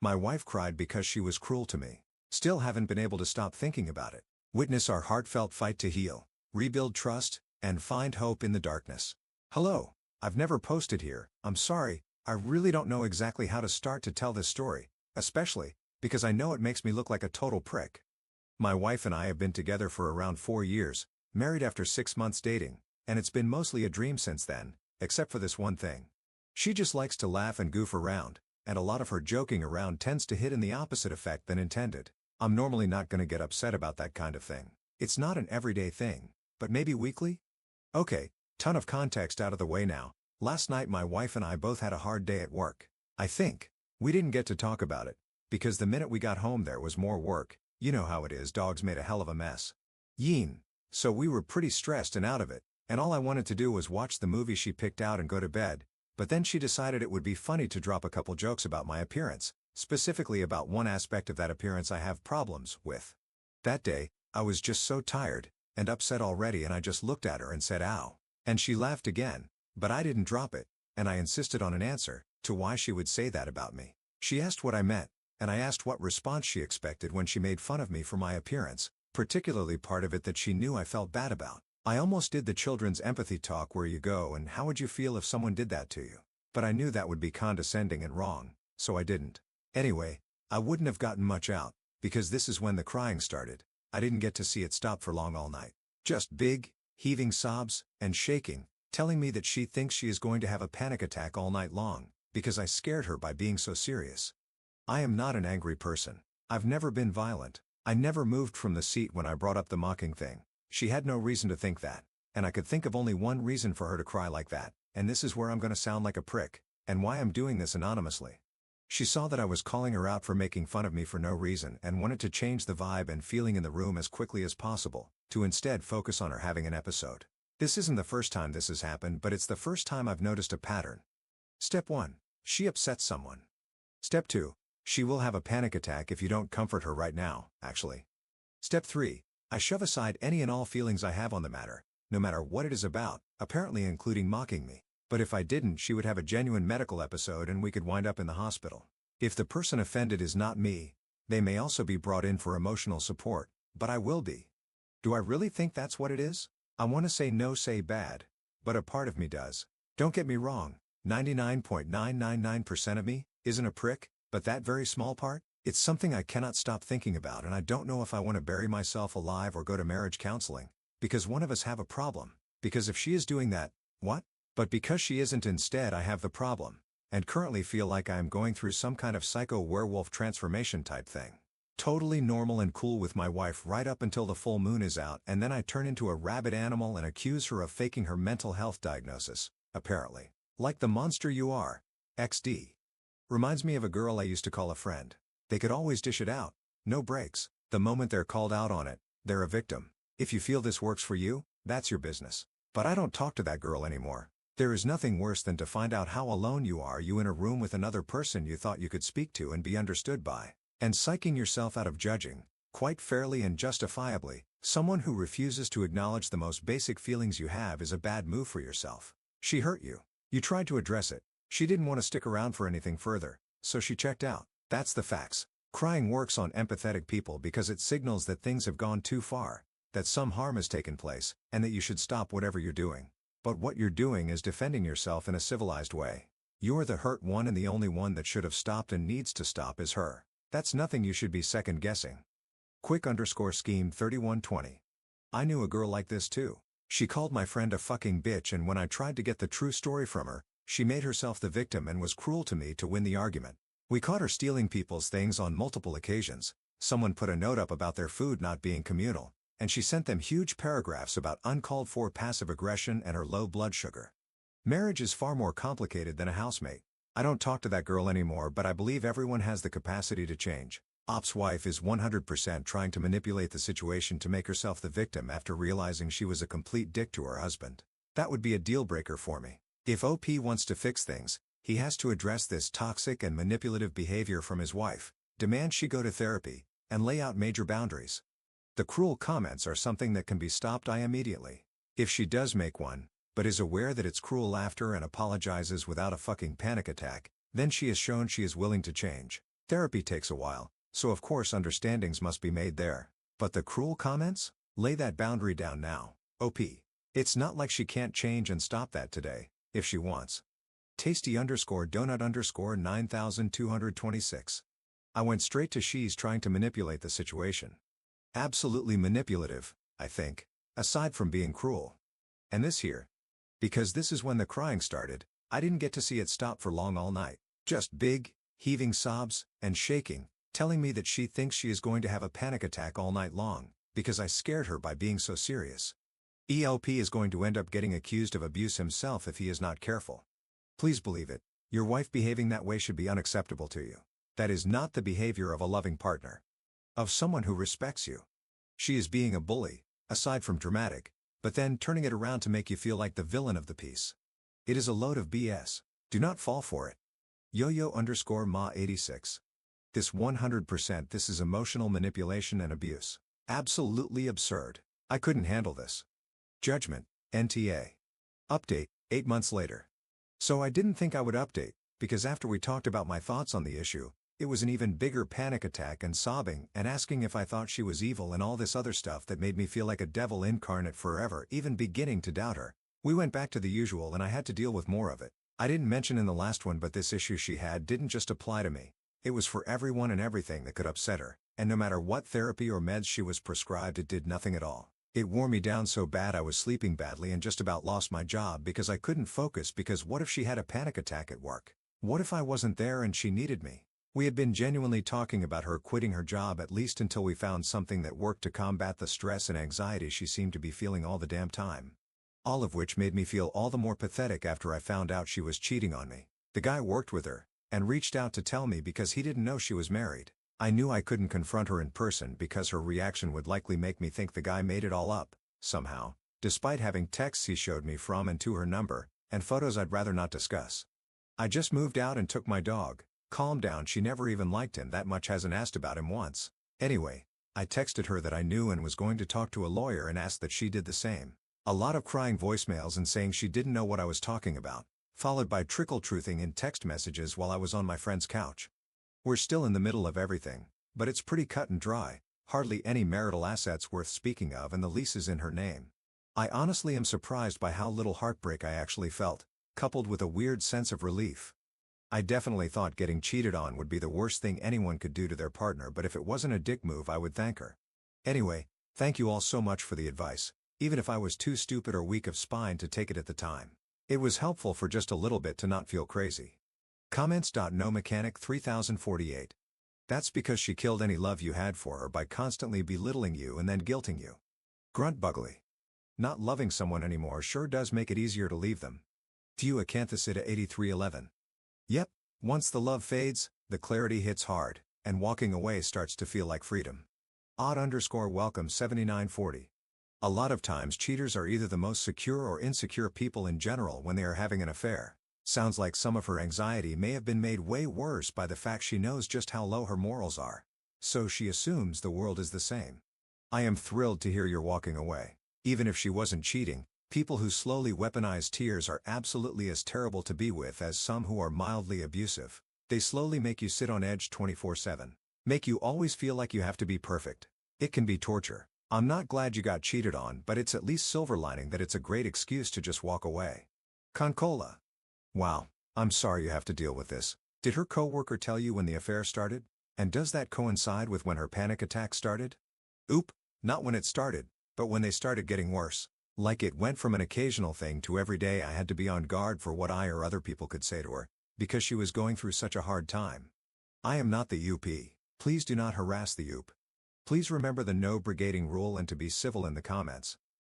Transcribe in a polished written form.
My wife cried because she was cruel to me. Still haven't been able to stop thinking about it. Witness our heartfelt fight to heal, rebuild trust, and find hope in the darkness. Hello. I've never posted here. I'm sorry. I really don't know exactly how to start to tell this story, especially because I know it makes me look like a total prick. My wife and I have been together for around 4 years, married after 6 months dating, and it's been mostly a dream since then, except for this one thing. She just likes to laugh and goof around, and a lot of her joking around tends to hit in the opposite effect than intended. I'm normally not gonna get upset about that kind of thing. It's not an everyday thing, but maybe weekly? Okay, ton of context out of the way now. Last night my wife and I both had a hard day at work. I think we didn't get to talk about it, because the minute we got home there was more work. You know how it is, dogs made a hell of a mess. Yeen. So we were pretty stressed and out of it, and all I wanted to do was watch the movie she picked out and go to bed, but then she decided it would be funny to drop a couple jokes about my appearance, specifically about one aspect of that appearance I have problems with. That day, I was just so tired and upset already, and I just looked at her and said ow. And she laughed again, but I didn't drop it, and I insisted on an answer to why she would say that about me. She asked what I meant, and I asked what response she expected when she made fun of me for my appearance, particularly part of it that she knew I felt bad about. I almost did the children's empathy talk where you go and how would you feel if someone did that to you. But I knew that would be condescending and wrong, so I didn't. Anyway, I wouldn't have gotten much out, because this is when the crying started. I didn't get to see it stop for long all night. Just big, heaving sobs, and shaking, telling me that she thinks she is going to have a panic attack all night long, because I scared her by being so serious. I am not an angry person. I've never been violent. I never moved from the seat when I brought up the mocking thing. She had no reason to think that, and I could think of only one reason for her to cry like that, and this is where I'm gonna sound like a prick, and why I'm doing this anonymously. She saw that I was calling her out for making fun of me for no reason and wanted to change the vibe and feeling in the room as quickly as possible, to instead focus on her having an episode. This isn't the first time this has happened, but it's the first time I've noticed a pattern. Step 1. She upsets someone. Step 2. She will have a panic attack if you don't comfort her right now, actually. Step 3. I shove aside any and all feelings I have on the matter, no matter what it is about, apparently including mocking me. But if I didn't, she would have a genuine medical episode and we could wind up in the hospital. If the person offended is not me, they may also be brought in for emotional support, but I will be. Do I really think that's what it is? I want to say no, say bad, but a part of me does. Don't get me wrong, 99.999% of me isn't a prick, but that very small part, it's something I cannot stop thinking about, and I don't know if I want to bury myself alive or go to marriage counseling, because one of us have a problem. Because if she is doing that, what? But because she isn't, instead I have the problem, and currently feel like I am going through some kind of psycho werewolf transformation type thing. Totally normal and cool with my wife right up until the full moon is out, and then I turn into a rabid animal and accuse her of faking her mental health diagnosis, apparently. Like the monster you are. XD. Reminds me of a girl I used to call a friend. They could always dish it out. No breaks. The moment they're called out on it, they're a victim. If you feel this works for you, that's your business. But I don't talk to that girl anymore. There is nothing worse than to find out how alone you are, you in a room with another person you thought you could speak to and be understood by, and psyching yourself out of judging, quite fairly and justifiably, someone who refuses to acknowledge the most basic feelings you have is a bad move for yourself. She hurt you. You tried to address it. She didn't want to stick around for anything further, so she checked out. That's the facts. Crying works on empathetic people because it signals that things have gone too far, that some harm has taken place, and that you should stop whatever you're doing. But what you're doing is defending yourself in a civilized way. You're the hurt one, and the only one that should have stopped and needs to stop is her. That's nothing you should be second guessing. Quick_scheme 3120. I knew a girl like this too. She called my friend a fucking bitch, and when I tried to get the true story from her, she made herself the victim and was cruel to me to win the argument. We caught her stealing people's things on multiple occasions. Someone put a note up about their food not being communal, and she sent them huge paragraphs about uncalled for passive aggression and her low blood sugar. Marriage is far more complicated than a housemate. I don't talk to that girl anymore, but I believe everyone has the capacity to change. Op's wife is 100% trying to manipulate the situation to make herself the victim after realizing she was a complete dick to her husband. That would be a deal breaker for me. If OP wants to fix things, he has to address this toxic and manipulative behavior from his wife, demand she go to therapy, and lay out major boundaries. The cruel comments are something that can be stopped immediately. If she does make one, but is aware that it's cruel after and apologizes without a fucking panic attack, then she has shown she is willing to change. Therapy takes a while, so of course understandings must be made there. But the cruel comments? Lay that boundary down now. OP. It's not like she can't change and stop that today, if she wants. Tasty_donut_ 9226. I went straight to she's trying to manipulate the situation. Absolutely manipulative, I think, aside from being cruel. And this here. Because this is when the crying started, I didn't get to see it stop for long all night. Just big, heaving sobs, and shaking, telling me that she thinks she is going to have a panic attack all night long, because I scared her by being so serious. ELP is going to end up getting accused of abuse himself if he is not careful. Please believe it, your wife behaving that way should be unacceptable to you. That is not the behavior of a loving partner. Of someone who respects you. She is being a bully, aside from dramatic, but then turning it around to make you feel like the villain of the piece. It is a load of BS. Do not fall for it. Yo-yo_ma86. This 100% this is emotional manipulation and abuse. Absolutely absurd. I couldn't handle this. Judgment, NTA. Update, 8 months later. So I didn't think I would update, because after we talked about my thoughts on the issue, it was an even bigger panic attack and sobbing and asking if I thought she was evil and all this other stuff that made me feel like a devil incarnate forever, even beginning to doubt her. We went back to the usual and I had to deal with more of it. I didn't mention in the last one, but this issue she had didn't just apply to me. It was for everyone and everything that could upset her, and no matter what therapy or meds she was prescribed, it did nothing at all. It wore me down so bad I was sleeping badly and just about lost my job because I couldn't focus, because what if she had a panic attack at work? What if I wasn't there and she needed me? We had been genuinely talking about her quitting her job, at least until we found something that worked to combat the stress and anxiety she seemed to be feeling all the damn time. All of which made me feel all the more pathetic after I found out she was cheating on me. The guy worked with her, and reached out to tell me because he didn't know she was married. I knew I couldn't confront her in person because her reaction would likely make me think the guy made it all up, somehow, despite having texts he showed me from and to her number, and photos I'd rather not discuss. I just moved out and took my dog. Calm down, she never even liked him that much, hasn't asked about him once. Anyway, I texted her that I knew and was going to talk to a lawyer and asked that she did the same. A lot of crying voicemails and saying she didn't know what I was talking about, followed by trickle-truthing in text messages while I was on my friend's couch. We're still in the middle of everything, but it's pretty cut and dry, hardly any marital assets worth speaking of, and the lease is in her name. I honestly am surprised by how little heartbreak I actually felt, coupled with a weird sense of relief. I definitely thought getting cheated on would be the worst thing anyone could do to their partner, but if it wasn't a dick move I would thank her. Anyway, thank you all so much for the advice, even if I was too stupid or weak of spine to take it at the time. It was helpful for just a little bit to not feel crazy. Comments. No Mechanic 3048. That's because she killed any love you had for her by constantly belittling you and then guilting you. Grunt Bugly. Not loving someone anymore sure does make it easier to leave them. View Acanthicida 8311. Yep, once the love fades, the clarity hits hard, and walking away starts to feel like freedom. Odd_welcome 7940. A lot of times cheaters are either the most secure or insecure people in general when they are having an affair. Sounds like some of her anxiety may have been made way worse by the fact she knows just how low her morals are. So she assumes the world is the same. I am thrilled to hear you're walking away. Even if she wasn't cheating, people who slowly weaponize tears are absolutely as terrible to be with as some who are mildly abusive. They slowly make you sit on edge 24/7. Make you always feel like you have to be perfect. It can be torture. I'm not glad you got cheated on, but it's at least silver lining that it's a great excuse to just walk away. Concola. Wow, I'm sorry you have to deal with this. Did her coworker tell you when the affair started? And does that coincide with when her panic attack started? Oop, not when it started, but when they started getting worse. Like it went from an occasional thing to every day I had to be on guard for what I or other people could say to her, because she was going through such a hard time. I am not the UP. Please do not harass the UP. Please remember the no brigading rule and to be civil in the comments.